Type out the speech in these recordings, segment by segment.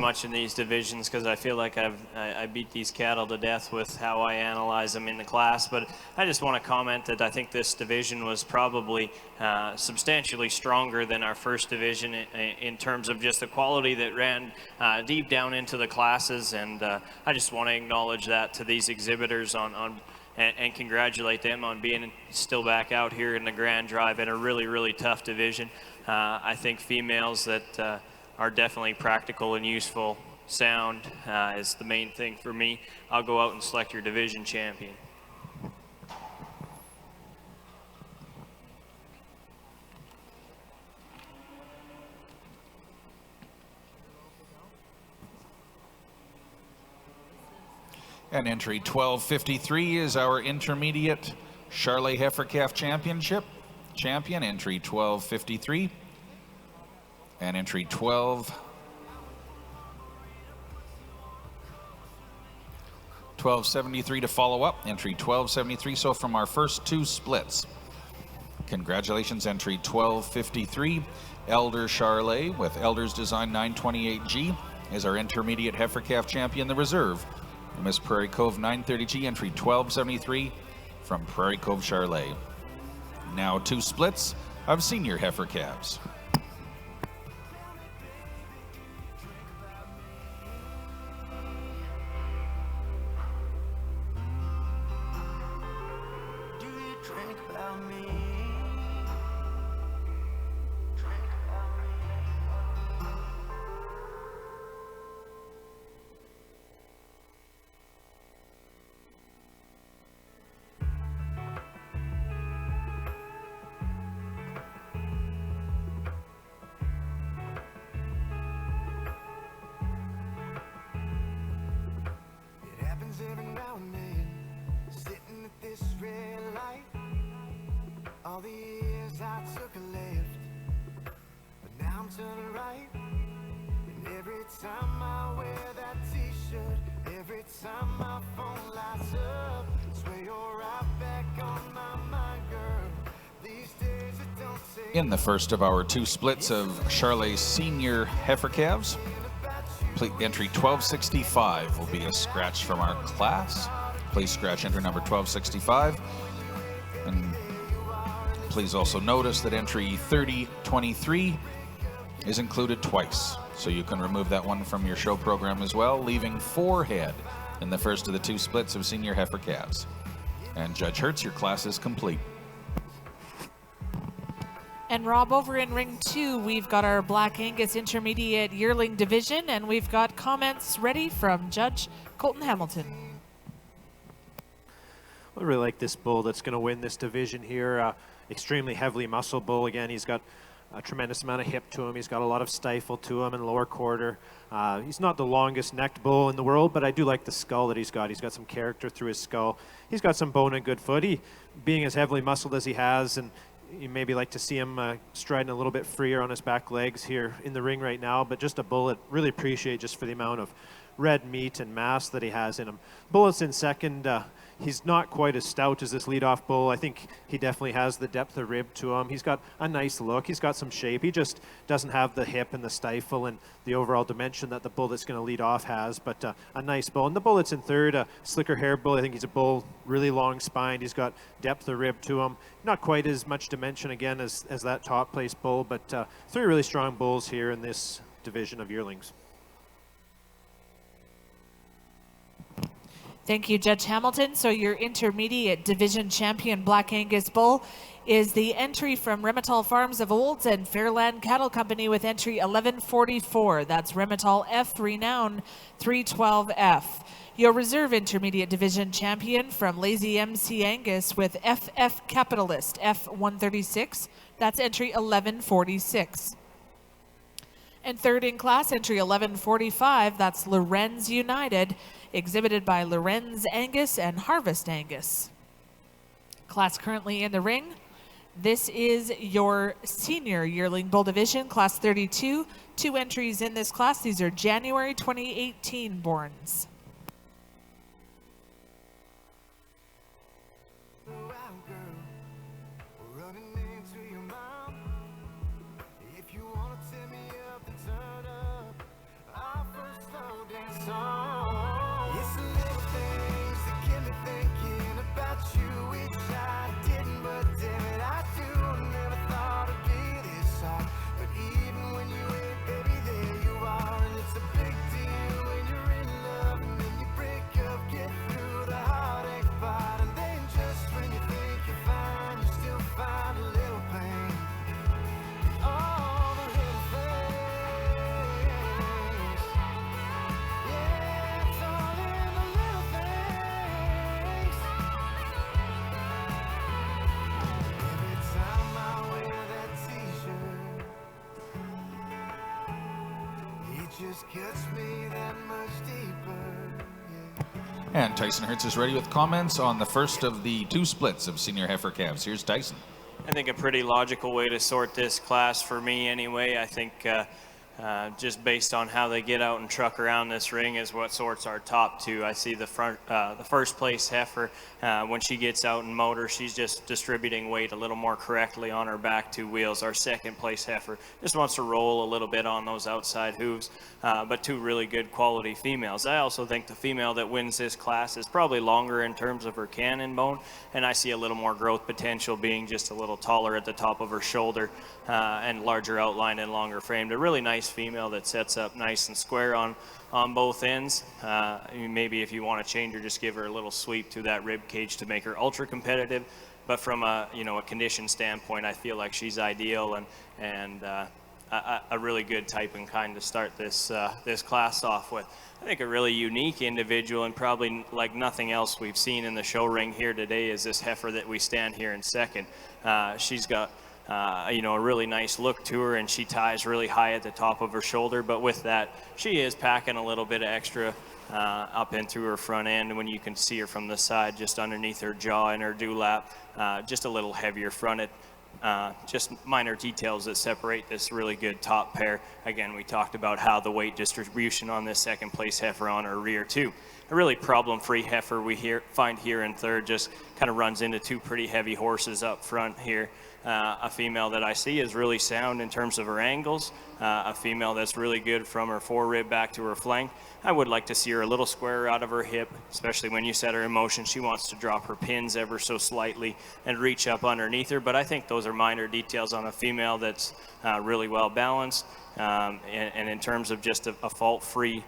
much in these divisions because I feel like I beat these cattle to death with how I analyze them in the class, but I just want to comment that I think this division was probably substantially stronger than our first division in terms of just the quality that ran deep down into the classes, and I just want to acknowledge that to these exhibitors and congratulate them on being still back out here in the Grand Drive in a really, really tough division. I think females that are definitely practical and useful sound is the main thing for me. I'll go out and select your division champion. And entry 1253 is our intermediate Charolais Heifer Calf Championship champion, entry 1253. And entry 1273 to follow up, entry 1273. So from our first two splits, congratulations, entry 1253, Elder Charolais with Elder's Design 928G is our intermediate Heifer Calf champion. The reserve, Miss Prairie Cove 930G, entry 1273 from Prairie Cove Charolais. Now two splits of senior heifer calves. Every now and then, sitting at this red light, all the years I took a left, but now I'm turning right, and every time I wear that t-shirt, every time my phone lights up, swear you're right back on my mind, girl. These days it don't take. In the first of our two splits of Charolais senior heifer calves, entry 1265 will be a scratch from our class. Please scratch entry number 1265. And please also notice that entry 3023 is included twice. So you can remove that one from your show program as well, leaving 4 head in the first of the two splits of senior heifer calves. And Judge Hertz, your class is complete. And Rob, over in ring 2, we've got our Black Angus Intermediate Yearling Division, and we've got comments ready from Judge Colton Hamilton. I really like this bull that's going to win this division here. Extremely heavily muscled bull. Again, he's got a tremendous amount of hip to him. He's got a lot of stifle to him in the lower quarter. He's not the longest necked bull in the world, but I do like the skull that he's got. He's got some character through his skull. He's got some bone and good foot. He, being as heavily muscled as he has, and you maybe like to see him striding a little bit freer on his back legs here in the ring right now, but just a bullet. Really appreciate just for the amount of red meat and mass that he has in him. Bullet's in second. He's not quite as stout as this leadoff bull. I think he definitely has the depth of rib to him. He's got a nice look. He's got some shape. He just doesn't have the hip and the stifle and the overall dimension that the bull that's going to lead off has, but a nice bull. And the bullet's in third, a slicker hair bull. I think he's a bull, really long spine. He's got depth of rib to him. Not quite as much dimension, again, as that top place bull, but 3 really strong bulls here in this division of yearlings. Thank you, Judge Hamilton. So your intermediate division champion Black Angus bull is the entry from Remitall Farms of Olds and Fairland Cattle Company with entry 1144. That's Remitall F Renown 312F. Your reserve intermediate division champion from Lazy MC Angus with FF Capitalist F136. That's entry 1146. And third in class, entry 1145, that's Lorenz United, exhibited by Lorenz Angus and Harvest Angus. Class currently in the ring. This is your senior yearling bull division, class 32. 2 entries in this class. These are January 2018 borns. just gets me that much deeper. And Tyson Hertz is ready with comments on the first of the 2 splits of senior heifer calves. Here's Tyson. I think a pretty logical way to sort this class for me anyway. I think just based on how they get out and truck around this ring is what sorts our top 2. I see the first place heifer, when she gets out and motor, she's just distributing weight a little more correctly on her back 2 wheels. Our second place heifer just wants to roll a little bit on those outside hooves, but 2 really good quality females. I also think the female that wins this class is probably longer in terms of her cannon bone, and I see a little more growth potential being just a little taller at the top of her shoulder and larger outline and longer framed. A really nice female that sets up nice and square on both ends. Maybe if you want to change her, just give her a little sweep to that rib cage to make her ultra competitive. But from a condition standpoint, I feel like she's ideal and a really good type and kind to start this class off with. I think a really unique individual and probably like nothing else we've seen in the show ring here today is this heifer that we stand here in second. She's got a really nice look to her, and she ties really high at the top of her shoulder, but with that she is packing a little bit of extra up in through her front end. When you can see her from the side, just underneath her jaw and her dewlap, just a little heavier fronted. Just minor details that separate this really good top pair. Again, we talked about how the weight distribution on this second place heifer on her rear too. A really problem-free heifer we find here in third, just kind of runs into 2 pretty heavy horses up front here. A female that I see is really sound in terms of her angles, a female that's really good from her forerib back to her flank. I would like to see her a little squarer out of her hip, especially when you set her in motion. She wants to drop her pins ever so slightly and reach up underneath her, but I think those are minor details on a female that's really well balanced, and in terms of just a fault-free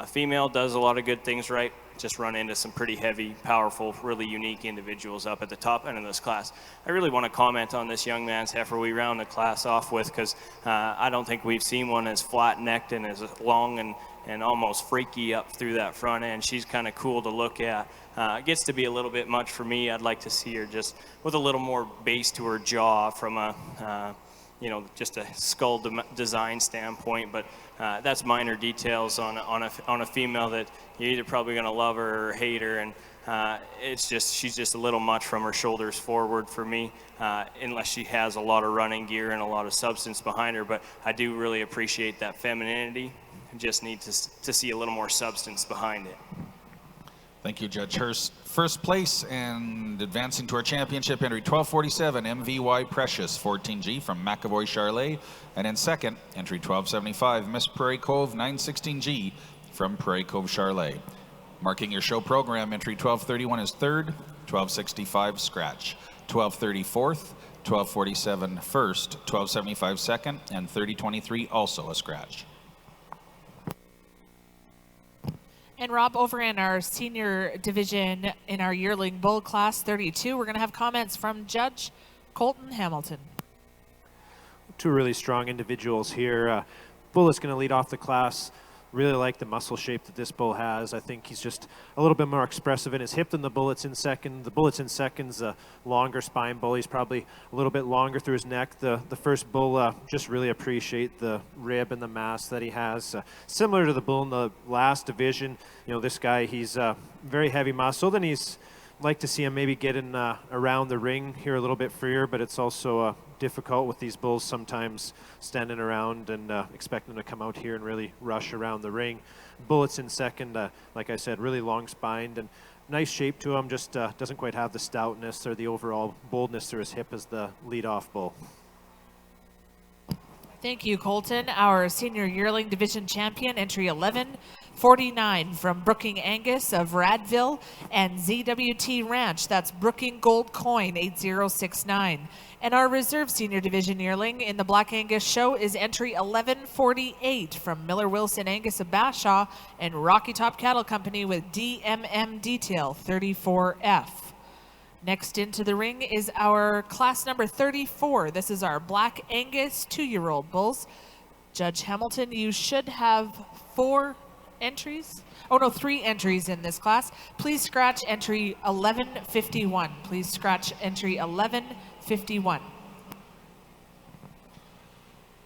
female, does a lot of good things right. Just run into some pretty heavy, powerful, really unique individuals up at the top end of this class. I really want to comment on this young man's heifer we round the class off with, because I don't think we've seen one as flat-necked and as long and almost freaky up through that front end. She's kind of cool to look at. It gets to be a little bit much for me. I'd like to see her just with a little more base to her jaw from a just a skull design standpoint, but that's minor details on a female that you're either probably going to love her or hate her, and she's just a little much from her shoulders forward for me, unless she has a lot of running gear and a lot of substance behind her. But I do really appreciate that femininity. Just need to see a little more substance behind it. Thank you, Judge Hurst. First place and advancing to our championship, entry 1247, MVY Precious 14G from McAvoy Charolais. And in second, entry 1275, Miss Prairie Cove 916G from Prairie Cove Charolais. Marking your show program, entry 1231 is third, 1265 scratch, 1230 fourth, 1247 first, 1275 second, and 3023 also a scratch. And Rob, over in our senior division in our yearling bull class 32, we're going to have comments from Judge Colton Hamilton. 2 really strong individuals here. Bull is going to lead off the class. Really like the muscle shape that this bull has. I think he's just a little bit more expressive in his hip than the Bullets in second. The Bullets in second's a longer spine bull. He's probably a little bit longer through his neck. The first bull, just really appreciate the rib and the mass that he has. Similar to the bull in the last division, this guy, he's very heavy muscled, and he's like to see him maybe getting around the ring here a little bit freer, but it's also difficult with these bulls sometimes standing around and expecting them to come out here and really rush around the ring. Bullets in second, like I said, really long spined and nice shape to him, just doesn't quite have the stoutness or the overall boldness through his hip as the lead-off bull. Thank you, Colton. Our senior yearling division champion, entry 1149 from Brooking Angus of Radville and ZWT Ranch. That's Brooking Gold Coin 8069. And our reserve senior division yearling in the Black Angus show is entry 1148 from Miller Wilson Angus of Bashaw and Rocky Top Cattle Company with DMM Detail 34F. Next into the ring is our class number 34. This is our Black Angus 2-year-old bulls. Judge Hamilton, you should have 3 entries in this class. Please scratch entry 1151. Please scratch entry 1151.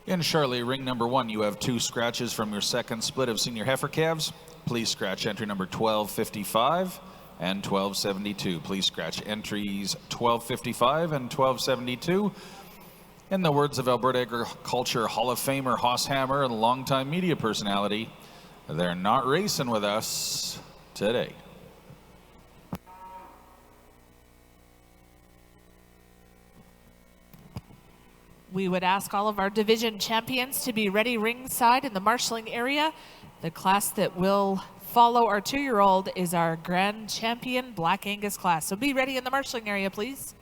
In Charolais ring number 1, you have 2 scratches from your second split of senior heifer calves. Please scratch entry number 1255 and 1272. Please scratch entries 1255 and 1272. In the words of Alberta Agriculture Hall of Famer Hoss Hammer and longtime media personality, they're not racing with us today. We would ask all of our division champions to be ready ringside in the marshalling area. The class that will follow our 2-year-old is our Grand Champion Black Angus class. So be ready in the marshalling area, please.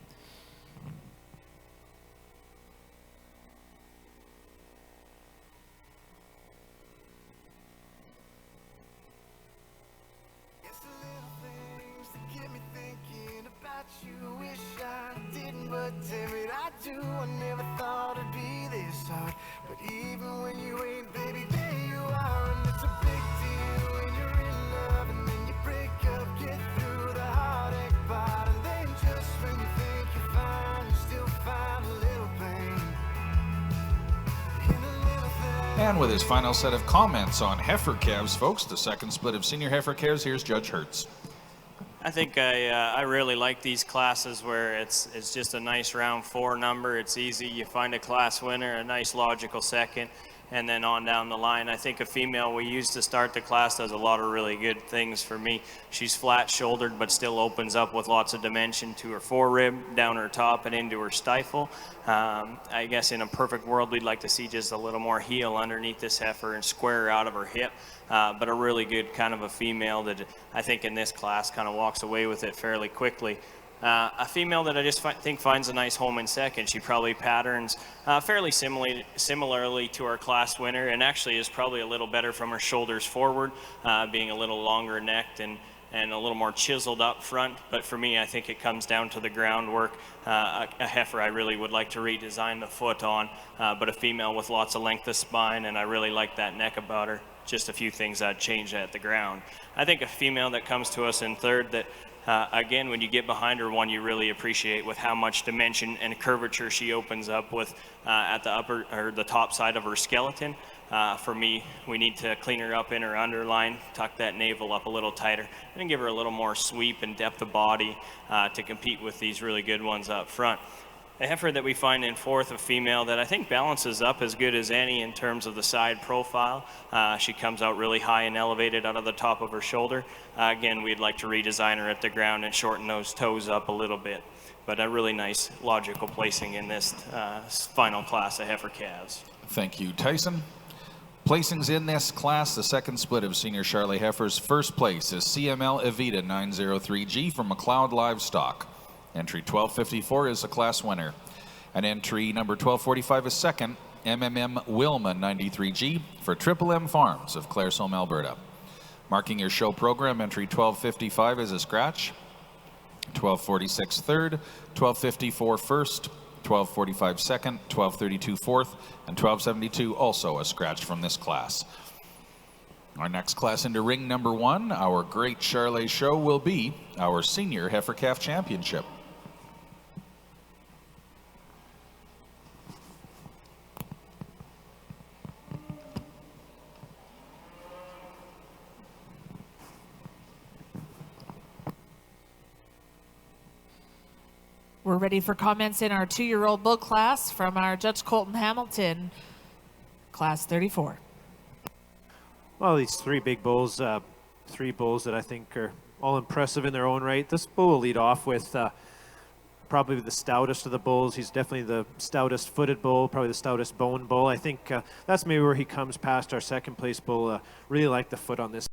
It's the little things that get me thinking about you. Wish I didn't, but damn it, I do. I never thought it'd be this hard. But even when you ain't, baby, there you are. And it's a big deal when you're in love. And then you break up, get through the heartache part. And then just when you think you're fine, you still find a little pain. In the little things. And with his final set of comments on heifer calves, folks, the second split of senior heifer calves, here's Judge Hertz. I think I really like these classes where it's just a nice round 4 number. It's easy. You find a class winner, a nice logical second, and then on down the line. I think a female we used to start the class does a lot of really good things for me. She's flat-shouldered but still opens up with lots of dimension to her forerib, down her top, and into her stifle. I guess in a perfect world we'd like to see just a little more heel underneath this heifer and square her out of her hip. But a really good kind of a female that I think in this class kind of walks away with it fairly quickly. A female that I just think finds a nice home in second. She probably patterns fairly similarly to our class winner, and actually is probably a little better from her shoulders forward, being a little longer necked and a little more chiseled up front. But for me, I think it comes down to the groundwork. A heifer I really would like to redesign the foot on, but a female with lots of length of spine, and I really like that neck about her. Just a few things I'd change at the ground. I think a female that comes to us in third that again, when you get behind her, one you really appreciate with how much dimension and curvature she opens up with at the upper or the top side of her skeleton. For me, we need to clean her up in her underline, tuck that navel up a little tighter, and give her a little more sweep and depth of body to compete with these really good ones up front. A heifer that we find in fourth, a female that I think balances up as good as any in terms of the side profile. She comes out really high and elevated out of the top of her shoulder. Again, we'd like to redesign her at the ground and shorten those toes up a little bit. But a really nice logical placing in this final class of heifer calves. Thank you, Tyson. Placings in this class, the second split of senior Charolais heifers. First place is CML Evita 903G from McLeod Livestock. Entry 1254 is a class winner. And entry number 1245 is second, MMM Wilma 93G for Triple M Farms of Claresholm, Alberta. Marking your show program, entry 1255 is a scratch, 1246 third, 1254 first, 1245 second, 1232 fourth, and 1272 also a scratch from this class. Our next class into ring number 1, our great Charolais show, will be our Senior Heifer Calf Championship. We're ready for comments in our 2-year-old bull class from our Judge Colton Hamilton, class 34. Well, these 3 big bulls, 3 bulls that I think are all impressive in their own right. This bull will lead off with probably the stoutest of the bulls. He's definitely the stoutest footed bull, probably the stoutest bone bull. I think that's maybe where he comes past our second place bull. Really like the foot on this